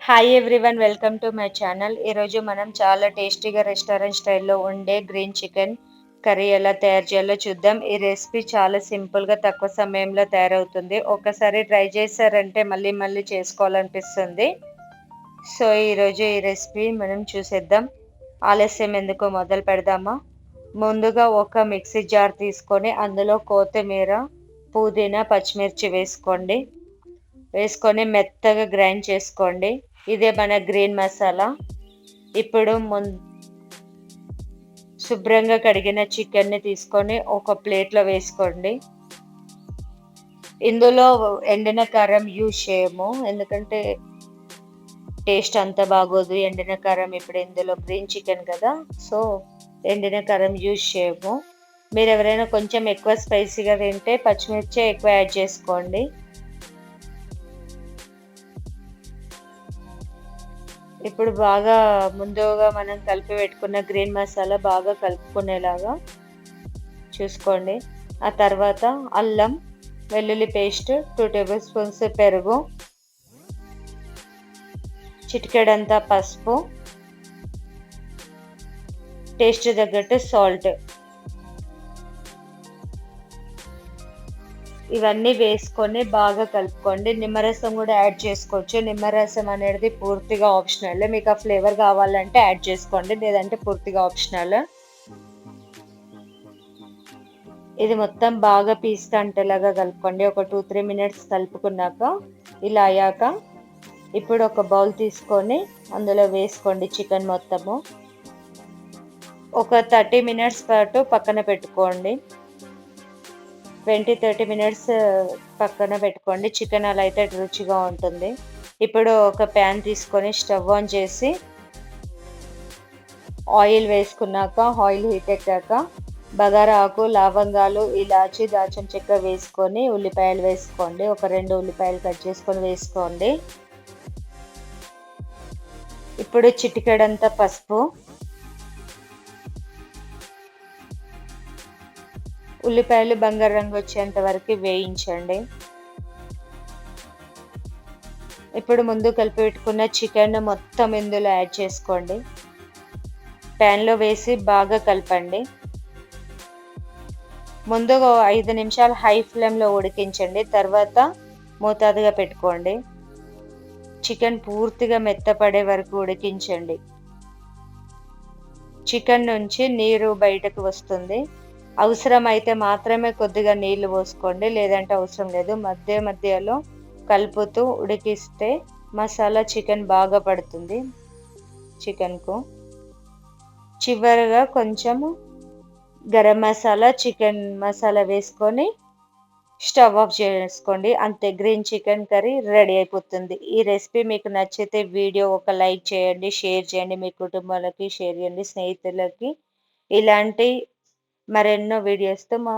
Hi everyone, welcome to my channel. ఈరోజు మనం చాలా టేస్టీగా రెస్టారెంట్ స్టైల్లో ఉండే గ్రీన్ చికెన్ కర్రీ ఎలా తయారు చేయాలో చూద్దాం. ఈ రెసిపీ చాలా సింపుల్గా తక్కువ సమయంలో తయారవుతుంది. ఒకసారి ట్రై చేశారంటే మళ్ళీ మళ్ళీ చేసుకోవాలనిపిస్తుంది. సో ఈరోజు ఈ రెసిపీ మనం చూసేద్దాం. ఆలస్యం ఎందుకు, మొదలు పెడదామా? ముందుగా ఒక మిక్సీ జార్ తీసుకొని అందులో కొత్తిమీర, పుదీనా, పచ్చిమిర్చి వేసుకొని మెత్తగా గ్రైండ్ చేసుకోండి. ఇదే మన గ్రీన్ మసాలా. ఇప్పుడు శుభ్రంగా కడిగిన చికెన్ని తీసుకొని ఒక ప్లేట్లో వేసుకోండి. ఇందులో ఎండిన కారం యూజ్ చేయము, ఎందుకంటే టేస్ట్ అంత బాగోదు ఎండిన కారం. ఇప్పుడు ఇందులో గ్రీన్ చికెన్ కదా, సో ఎండిన కారం యూజ్ చేయము. మీరు ఎవరైనా కొంచెం ఎక్కువ స్పైసీగా తింటే పచ్చిమిర్చి ఎక్కువ యాడ్ చేసుకోండి. ఇప్పుడు బాగా ముందుగా మనం కలిపి పెట్టుకున్న గ్రీన్ మసాలా బాగా కలుపుకునేలాగా చూసుకోండి. ఆ తర్వాత అల్లం వెల్లుల్లి పేస్ట్, 2 టేబుల్ స్పూన్స్ పెరుగు, చిటికెడంతా పసుపు, టేస్ట్ తగ్గట్టు సాల్ట్, ఇవన్నీ వేసుకొని బాగా కలుపుకోండి. నిమ్మరసం కూడా యాడ్ చేసుకోవచ్చు. నిమ్మరసం అనేది పూర్తిగా ఆప్షనల్. మీకు ఆ ఫ్లేవర్ కావాలంటే యాడ్ చేసుకోండి, లేదంటే పూర్తిగా ఆప్షనల్. ఇది మొత్తం బాగా పీస్తా అంటేలాగా కలుపుకోండి. ఒక 2-3 మినిట్స్ కలుపుకున్నాక ఇలా అయ్యాక ఇప్పుడు ఒక బౌల్ తీసుకొని అందులో వేసుకోండి చికెన్ మొత్తము. ఒక 30 మినిట్స్ పాటు పక్కన పెట్టుకోండి. 20-30 మినిట్స్ పక్కన పెట్టుకోండి. చికెన్ అలా అయితే రుచిగా ఉంటుంది. ఇప్పుడు ఒక ప్యాన్ తీసుకొని స్టవ్ ఆన్ చేసి ఆయిల్ వేసుకున్నాక, ఆయిల్ హీట్ ఎక్కాక బగారా ఆకు, లవంగాలు, ఇలాచి, దాల్చిన చెక్క వేసుకొని ఉల్లిపాయలు వేసుకోండి. ఒక 2 ఉల్లిపాయలు కట్ చేసుకొని వేసుకోండి. ఇప్పుడు చిటికెడంతా పసుపు, ఉల్లిపాయలు బంగారు రంగు వచ్చేంత వరకు వేయించండి. ఇప్పుడు ముందు కలిపి పెట్టుకున్న చికెన్ మొత్తం ఇందులో యాడ్ చేసుకోండి. ప్యాన్లో వేసి బాగా కలపండి. ముందుగా 5 నిమిషాలు హై ఫ్లేమ్లో ఉడికించండి. తర్వాత మోతాదుగా పెట్టుకోండి. చికెన్ పూర్తిగా మెత్తపడే వరకు ఉడికించండి. చికెన్ నుంచి నీరు బయటకు వస్తుంది. అవసరమైతే మాత్రమే కొద్దిగా నీళ్లు పోసుకోండి, లేదంటే అవసరం లేదు. మధ్యలో కలుపుతూ ఉడికిస్తే మసాలా చికెన్ బాగా పడుతుంది చికెన్కు. చివరగా కొంచెము గరం మసాలా, చికెన్ మసాలా వేసుకొని స్టవ్ ఆఫ్ చేసుకోండి. అంతే, గ్రీన్ చికెన్ కర్రీ రెడీ అయిపోతుంది. ఈ రెసిపీ మీకు నచ్చితే వీడియో ఒక లైక్ చేయండి, షేర్ చేయండి, మీ కుటుంబాలకి షేర్ చేయండి, స్నేహితులకి. ఇలాంటి మరెన్నో వీడియోస్తో మా